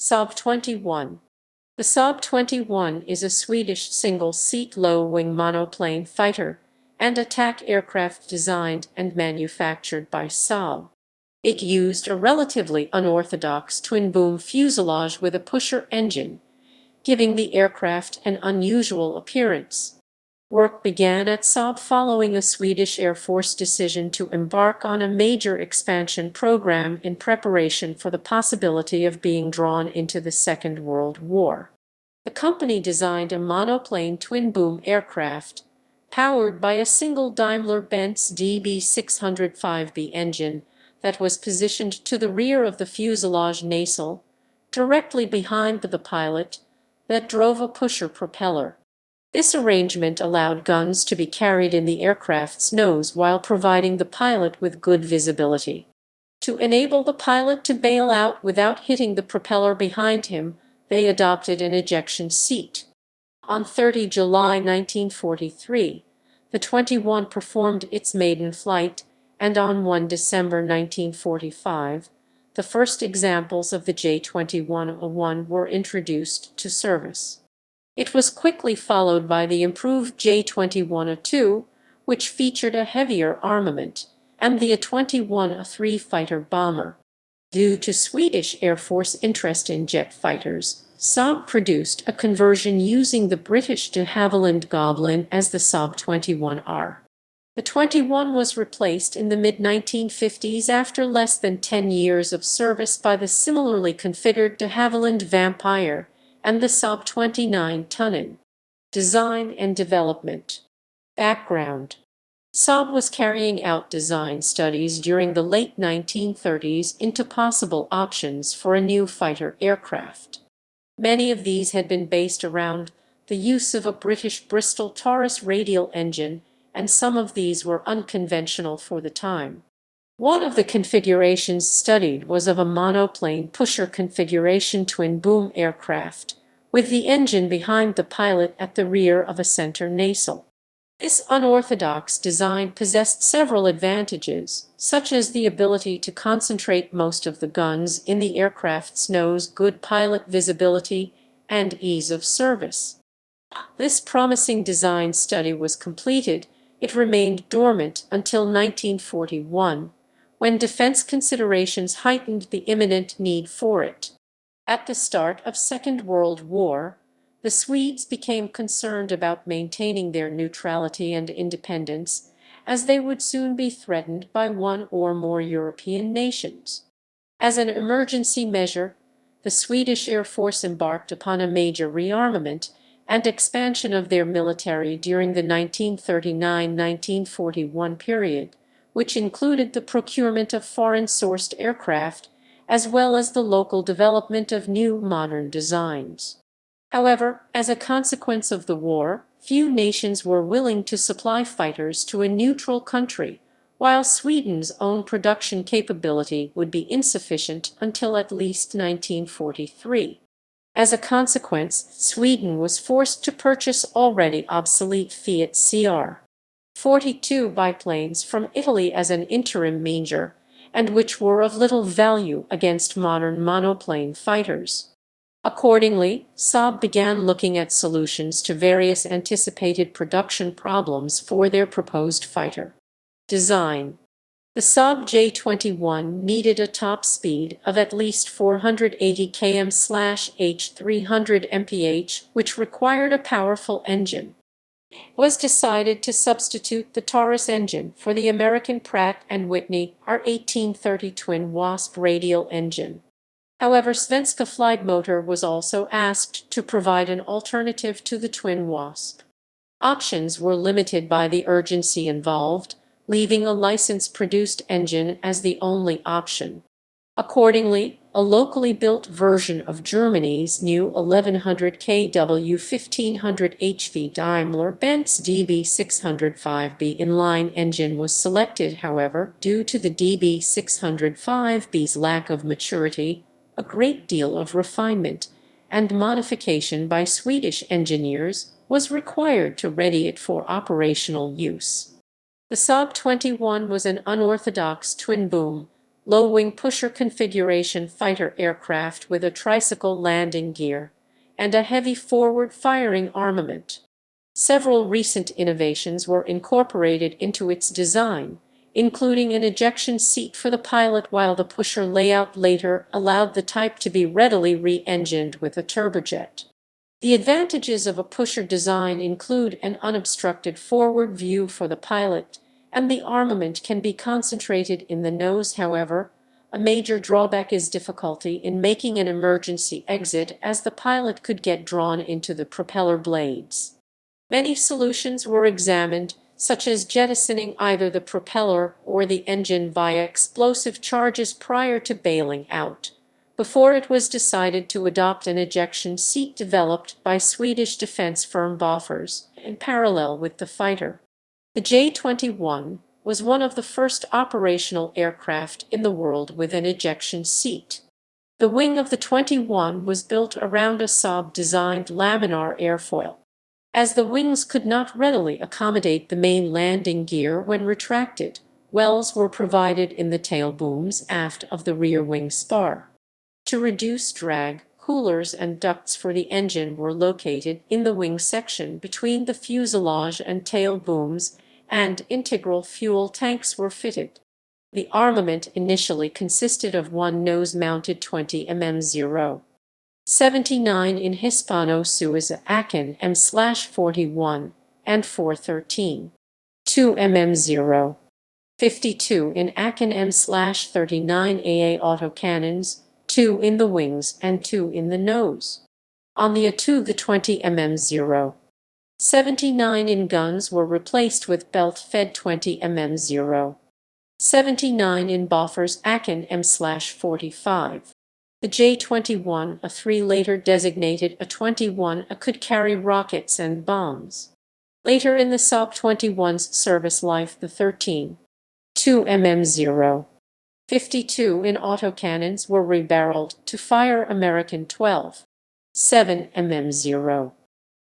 Saab 21. The Saab 21 is a Swedish single-seat low-wing monoplane fighter and attack aircraft designed and manufactured by Saab. It used a relatively unorthodox twin-boom fuselage with a pusher engine, giving the aircraft an unusual appearance. Work began at Saab following a Swedish Air Force decision to embark on a major expansion program in preparation for the possibility of being drawn into the Second World War. The company designed a monoplane twin-boom aircraft, powered by a single Daimler-Benz DB 605B engine that was positioned to the rear of the fuselage nacelle, directly behind the pilot, that drove a pusher propeller. This arrangement allowed guns to be carried in the aircraft's nose while providing the pilot with good visibility. To enable the pilot to bail out without hitting the propeller behind him, they adopted an ejection seat. On 30 July 1943, the 21 performed its maiden flight, and on 1 December 1945, the first examples of the J-2101 were introduced to service. It was quickly followed by the improved J-2102, which featured a heavier armament, and the A-21A3 fighter bomber. Due to Swedish Air Force interest in jet fighters, Saab produced a conversion using the British de Havilland Goblin as the Saab 21R. The 21 was replaced in the mid-1950s after less than 10 years of service by the similarly configured de Havilland Vampire and the Saab 29 Tunnan. Design and development. Background. Saab was carrying out design studies during the late 1930s into possible options for a new fighter aircraft. Many of these had been based around the use of a British Bristol Taurus radial engine, and some of these were unconventional for the time. One of the configurations studied was of a monoplane pusher configuration twin-boom aircraft, with the engine behind the pilot at the rear of a center nacelle. This unorthodox design possessed several advantages, such as the ability to concentrate most of the guns in the aircraft's nose, good pilot visibility, and ease of service. This promising design study was completed. It remained dormant until 1941, when defense considerations heightened the imminent need for it. At the start of Second World War, the Swedes became concerned about maintaining their neutrality and independence, as they would soon be threatened by one or more European nations. As an emergency measure, the Swedish Air Force embarked upon a major rearmament and expansion of their military during the 1939–1941 period, which included the procurement of foreign-sourced aircraft, as well as the local development of new modern designs. However, as a consequence of the war, few nations were willing to supply fighters to a neutral country, while Sweden's own production capability would be insufficient until at least 1943. As a consequence, Sweden was forced to purchase already obsolete Fiat CR-42 biplanes from Italy as an interim measure, and which were of little value against modern monoplane fighters. Accordingly, Saab began looking at solutions to various anticipated production problems for their proposed fighter. Design. The Saab J-21 needed a top speed of at least 480 km/h 300 mph, which required a powerful engine. It was decided to substitute the Taurus engine for the American Pratt & Whitney R1830 twin Wasp radial engine. However, Svenska Flygmotor was also asked to provide an alternative to the twin Wasp. Options were limited by the urgency involved, leaving a license-produced engine as the only option. Accordingly, a locally built version of Germany's new 1100 kW 1500 HP Daimler-Benz DB 605B inline engine was selected. However, due to the DB 605B's lack of maturity, a great deal of refinement and modification by Swedish engineers was required to ready it for operational use. The Saab 21 was an unorthodox twin-boom, low-wing pusher configuration fighter aircraft with a tricycle landing gear, and a heavy forward-firing armament. Several recent innovations were incorporated into its design, including an ejection seat for the pilot, while the pusher layout later allowed the type to be readily re-engined with a turbojet. The advantages of a pusher design include an unobstructed forward view for the pilot, and the armament can be concentrated in the nose. However, a major drawback is difficulty in making an emergency exit, as the pilot could get drawn into the propeller blades. Many solutions were examined, such as jettisoning either the propeller or the engine via explosive charges prior to bailing out, before it was decided to adopt an ejection seat developed by Swedish defense firm Bofors in parallel with the fighter. The J-21 was one of the first operational aircraft in the world with an ejection seat. The wing of the 21 was built around a Saab-designed laminar airfoil. As the wings could not readily accommodate the main landing gear when retracted, wells were provided in the tail booms aft of the rear wing spar. To reduce drag, coolers and ducts for the engine were located in the wing section between the fuselage and tail booms, and integral fuel tanks were fitted. The armament initially consisted of one nose-mounted 20 mm 79 in Hispano-Suiza Aachen M/41 and 413, 2 mm 52 in Aachen M/39 AA autocannons, 2 in the wings and 2 in the nose. On the A2, the 20 mm 79 in guns were replaced with belt-fed 20 mm 79 in Bofors Aachen M/45. The J-21 A3 later designated a 21 could carry rockets and bombs. Later in the Saab 21's service life, the 13, 2 mm 52 in autocannons were rebarreled to fire American 12, 7 mm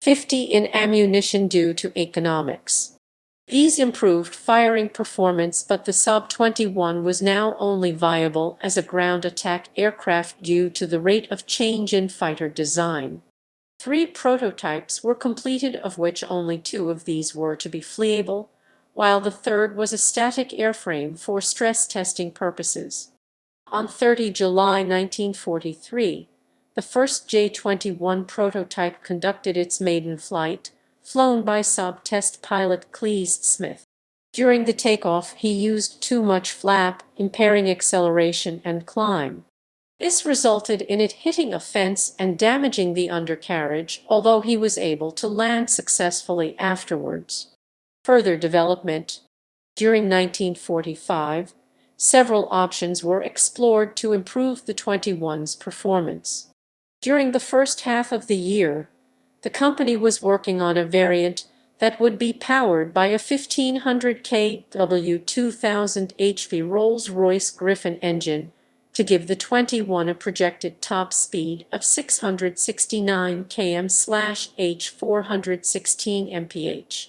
50 in ammunition due to economics. These improved firing performance, but the Saab 21 was now only viable as a ground attack aircraft due to the rate of change in fighter design. 3 prototypes were completed, of which only 2 of these were to be flyable, while the third was a static airframe for stress testing purposes. On 30 July 1943, the first J-21 prototype conducted its maiden flight, flown by Saab test pilot Cleese Smith. During the takeoff, he used too much flap, impairing acceleration and climb. This resulted in it hitting a fence and damaging the undercarriage, although he was able to land successfully afterwards. Further development. During 1945, several options were explored to improve the 21's performance. During the first half of the year, the company was working on a variant that would be powered by a 1500 kW 2000 HP Rolls-Royce Griffon engine to give the 21 a projected top speed of 669 km/h 416 mph.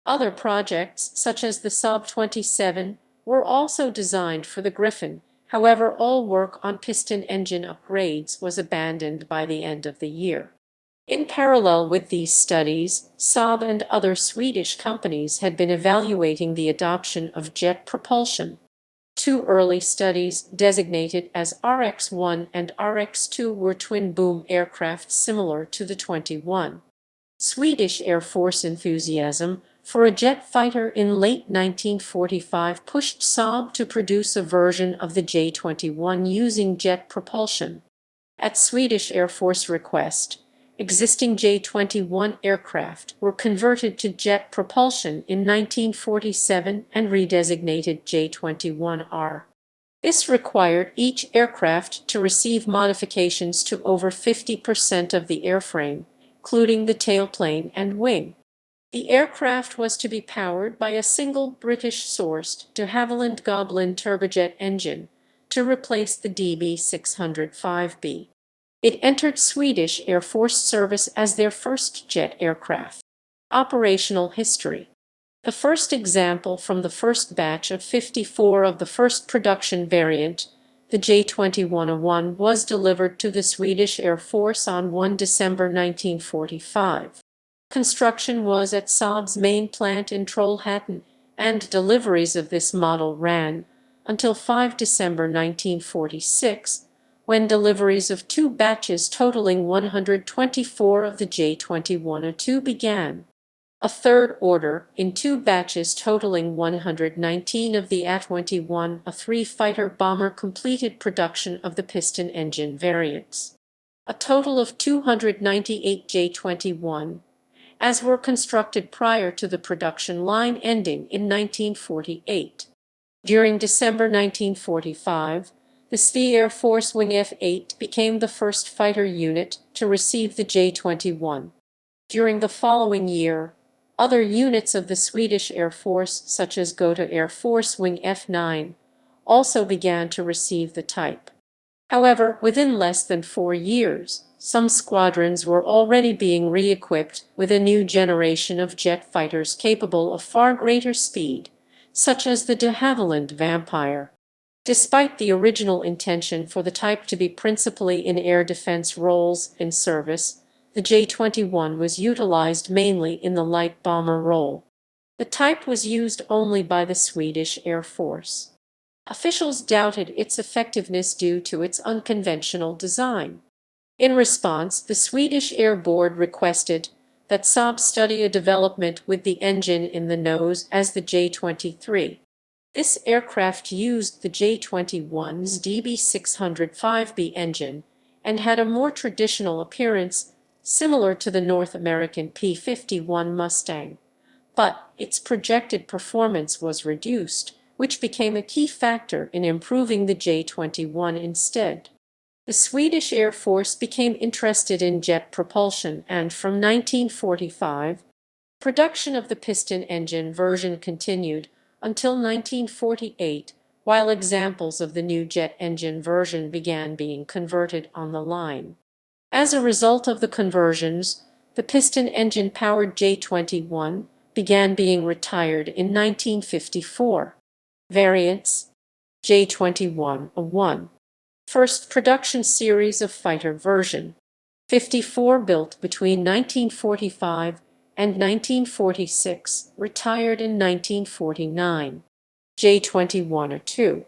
Other projects, such as the Saab 27, were also designed for the Griffon. However, all work on piston engine upgrades was abandoned by the end of the year. In parallel with these studies, Saab and other Swedish companies had been evaluating the adoption of jet propulsion. 2 early studies, designated as RX-1 and RX-2, were twin-boom aircraft similar to the 21. Swedish Air Force enthusiasm for a jet fighter in late 1945 pushed Saab to produce a version of the J-21 using jet propulsion. At Swedish Air Force request, existing J-21 aircraft were converted to jet propulsion in 1947 and redesignated J-21R. This required each aircraft to receive modifications to over 50% of the airframe, including the tailplane and wing. The aircraft was to be powered by a single British-sourced de Havilland Goblin turbojet engine to replace the DB605B. It entered Swedish Air Force service as their first jet aircraft. Operational history. The first example from the first batch of 54 of the first production variant, the J2101, was delivered to the Swedish Air Force on 1 December 1945. Construction was at Saab's main plant in Trollhättan, and deliveries of this model ran until 5 December 1946, when deliveries of two batches totaling 124 of the J2102 began. A third order, in two batches totaling 119 of the A-21, a three-fighter bomber, completed production of the piston engine variants. A total of 298 J-21, as were constructed prior to the production line ending in 1948. During December 1945, the Swedish Air Force Wing F-8 became the first fighter unit to receive the J-21. During the following year, other units of the Swedish Air Force, such as Gotha Air Force Wing F-9, also began to receive the type. However, within less than 4 years, some squadrons were already being re-equipped with a new generation of jet fighters capable of far greater speed, such as the de Havilland Vampire. Despite the original intention for the type to be principally in air defense roles in service, the J-21 was utilized mainly in the light bomber role. The type was used only by the Swedish Air Force. Officials doubted its effectiveness due to its unconventional design. In response, the Swedish Air Board requested that Saab study a development with the engine in the nose as the J-23. This aircraft used the J-21's DB605B engine and had a more traditional appearance, similar to the North American P-51 Mustang, but its projected performance was reduced, which became a key factor in improving the J-21 instead. The Swedish Air Force became interested in jet propulsion, and from 1945, production of the piston engine version continued until 1948, while examples of the new jet engine version began being converted on the line. As a result of the conversions, the piston engine-powered J-21 began being retired in 1954. Variants: J-21-01. First production series of fighter version. 54 built between 1945 and 1946, retired in 1949. J-21-02.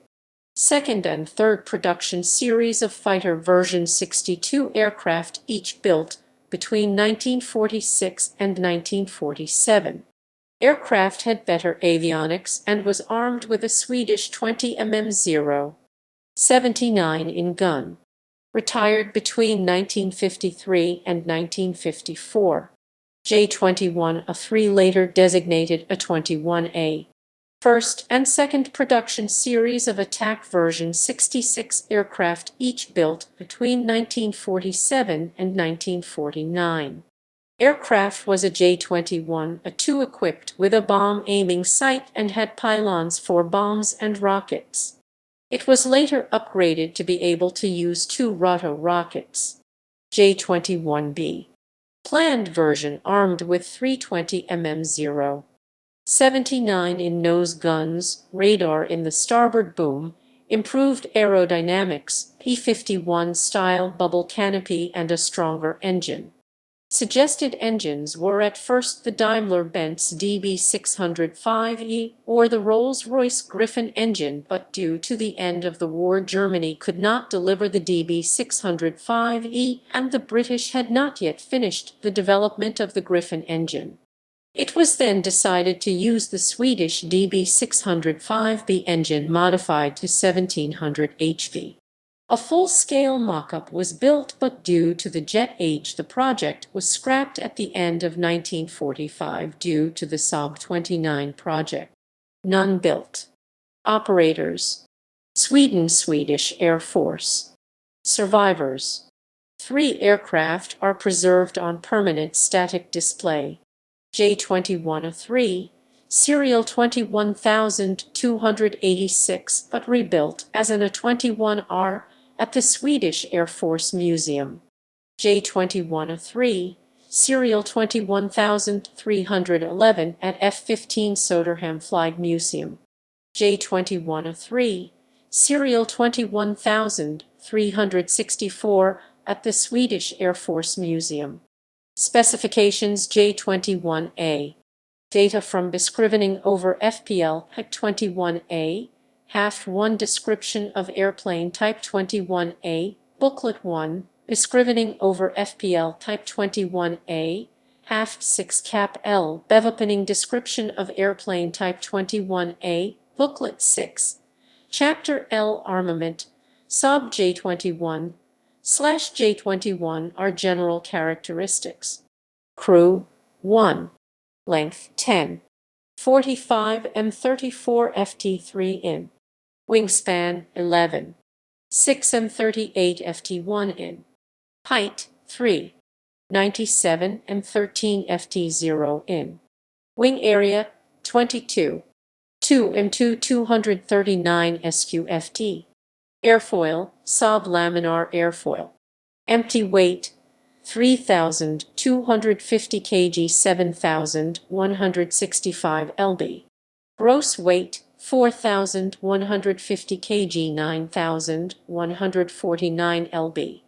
Second and third production series of fighter version. 62 aircraft each built between 1946 and 1947. Aircraft had better avionics and was armed with a Swedish 20mm 79 in gun. Retired between 1953 and 1954. J-21-A3 later designated a 21A. First and second production series of attack version. 66 aircraft each built between 1947 and 1949. Aircraft was a J-21-A2 equipped with a bomb aiming sight and had pylons for bombs and rockets. It was later upgraded to be able to use two roto rockets. J-21B. Planned version armed with 320mm 79 in nose guns, radar in the starboard boom, improved aerodynamics, P-51 style bubble canopy, and a stronger engine. Suggested engines were at first the Daimler-Benz DB 605E or the Rolls-Royce Griffon engine, but due to the end of the war, Germany could not deliver the DB 605E, and the British had not yet finished the development of the Griffon engine. It was then decided to use the Swedish DB 605B engine modified to 1700 HV. A full-scale mock-up was built, but due to the jet age the project was scrapped at the end of 1945 due to the Saab 29 project. None built. Operators: Sweden, Swedish Air Force. Survivors: 3 aircraft are preserved on permanent static display. J-21-A3, serial 21286, but rebuilt as an A-21R at the Swedish Air Force Museum. J-21-A3, Serial 21311 at F-15 Soderham Flight Museum. J2103, Serial 21364 at the Swedish Air Force Museum. Specifications J21A. Data from beskrivning over FPL Type 21A. Half 1 Description of airplane Type 21A. Booklet 1. Beskrivning over FPL Type 21A. Half 6 Cap L. Bevopening Description of airplane Type 21A. Booklet 6. Chapter L. Armament. Saab J21/J21 are general characteristics. Crew 1. Length 10. 45 and 34 ft3 in. Wingspan 11. 6 and 38 ft1 in. Height 3. 97 and 13 ft0 in. Wing area 22. 2 and 239 sqft. Airfoil, Saab laminar airfoil. Empty weight 3,250 kg 7,165 lb. Gross weight 4,150 kg 9,149 lb.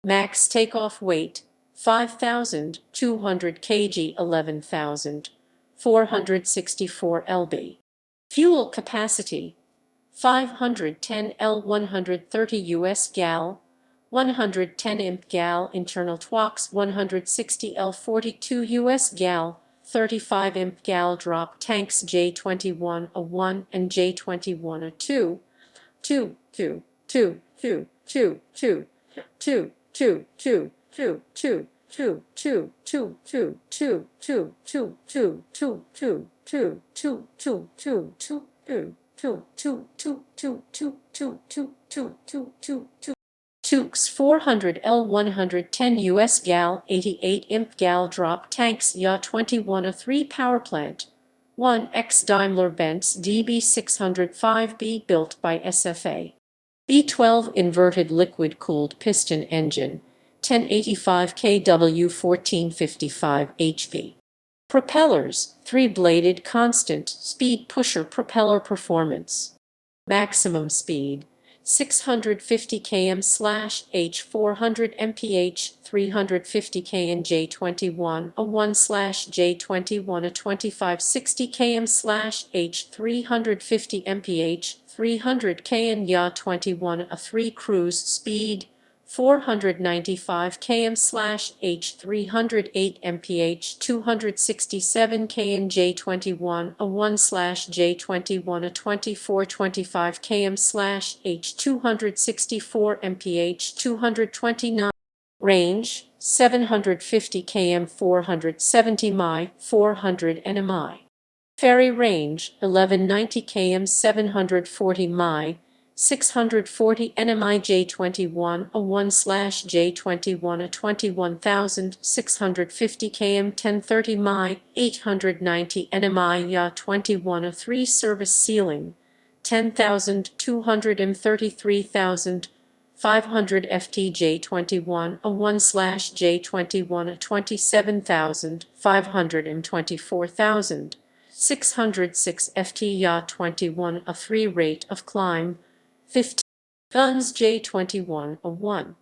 Max takeoff weight 5,200 kg 11,464 lb. Fuel capacity 510 L 130 US gal, 110 imp gal internal twax 160 L 42 US gal, 35 imp gal drop tanks J21A1 and J21A2, 2 2 2 2 2 2 2 2 2 2 2 2 2 2 2 2 2 2 2 2 2 2 2 2 2 2 Tukes 400 L 110 US gal 88 imp gal drop tanks Ya-21A3 power plant 1X Daimler-Benz DB 605B built by SFA. B12 inverted liquid-cooled piston engine 1085 kW 1455 HP. Propellers, 3-bladed constant speed pusher propeller performance. Maximum speed, 650 km/h 400 mph 350 kn J21A1/J21A25 60 km/h 350 mph 300 kn Ya-21A3 cruise speed 495 km/h 308 mph 267 kn J21A1/J21A24 25 km/h 264 mph 229. Range 750 km 470 mi 400 nmi. Ferry range 1190 km 740 mi 640 nmi J21A1/J21A21650 km 1030 mi 890 nmi Ya-21A3 service ceiling 10,233,500 ft J21A1/J21A27,524,606 ft Ya-21A3 rate of climb 15. Guns J21A1.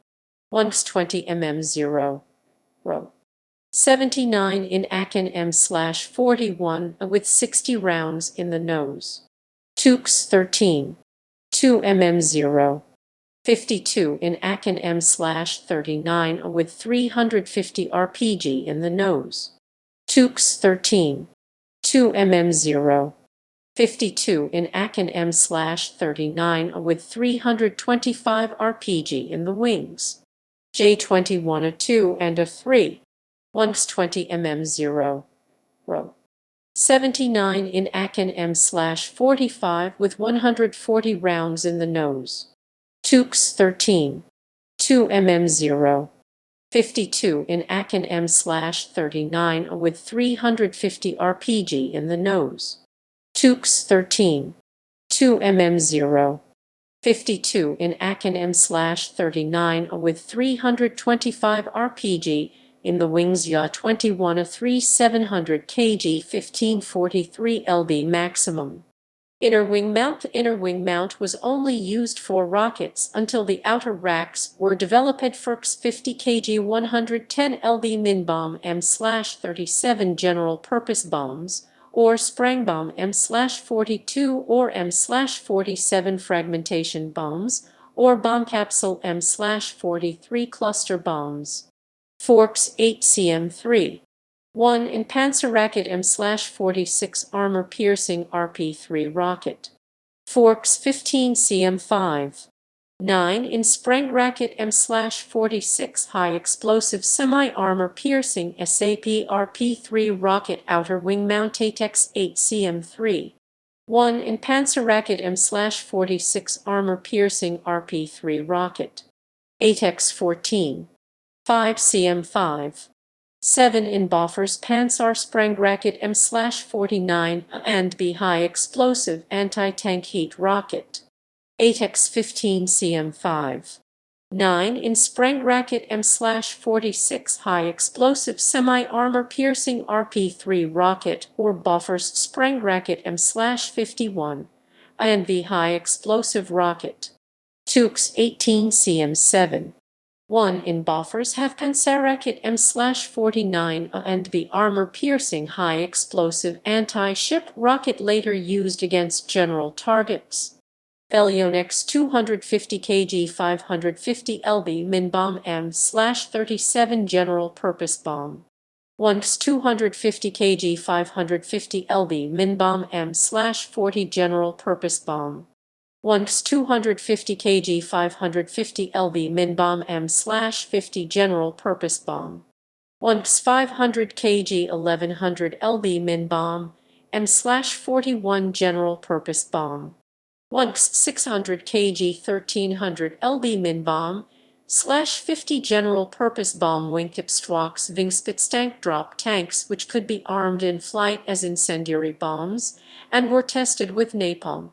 Lungs 20 mm 0. Row. 79 in Akin M/41 with 60 rounds in the nose. Tukes 13. 2 mm 0. 52 in Akin M/39 with 350 rpg in the nose. Tukes 13. 2 mm 0. 52 in Akin M/39 with 325 rpg in the wings. J21A2 and A3. Lungs 20 mm 0. Row. 79 in Akin M/45 with 140 rounds in the nose. Tukes 13. 2 mm 0. 52 in Akin M/39 with 350 rpg in the nose. Tukes 13. 2 mm 0. 52 in Akin M/39 with 325 rpg in the wings Ya-21 A3 700 kg 1543 lb maximum. Inner wing mount. The inner wing mount was only used for rockets until the outer racks were developed for 50 kg 110 lb min bomb M/37 general purpose bombs, or sprang bomb M/42 or M/47 fragmentation bombs, or bomb capsule M/43 cluster bombs. Forks 8 cm3. 1 in Panzerracket M/46 armor-piercing RP3 rocket. Forks 15 cm5. 9 in Sprengracket M/46 high-explosive semi-armor-piercing SAP RP3 rocket outer wing mount ATEX 8 cm3. 1 in Panzerracket M/46 armor-piercing RP3 rocket. ATEX 14. 5 cm5. 7 in Bofors Panzer Sprengracket M/49 and B high-explosive anti-tank heat rocket. ATEX 15 cm5. 9 in Sprengracket M/46 high-explosive semi-armor-piercing RP3 rocket or Bofors Sprengracket M/51 and B high-explosive rocket. Tukes 18 cm7. 1 in Bofors have Panzerracket M/49 and B armor-piercing high-explosive anti-ship rocket later used against general targets. Belionex 250 kg 550 lb min bomb M/37 general purpose bomb. 1 250 kg 550 lb min bomb M/40 general purpose bomb. 1 250 kg 550 lb min bomb M/50 general purpose bomb. 1 500 kg 1100 lb min bomb M/41 general purpose bomb. 1 600 kg 1300 lb min bomb /50 general purpose bomb. Wingkipstwaks Vingspitstank drop tanks which could be armed in flight as incendiary bombs and were tested with napalm.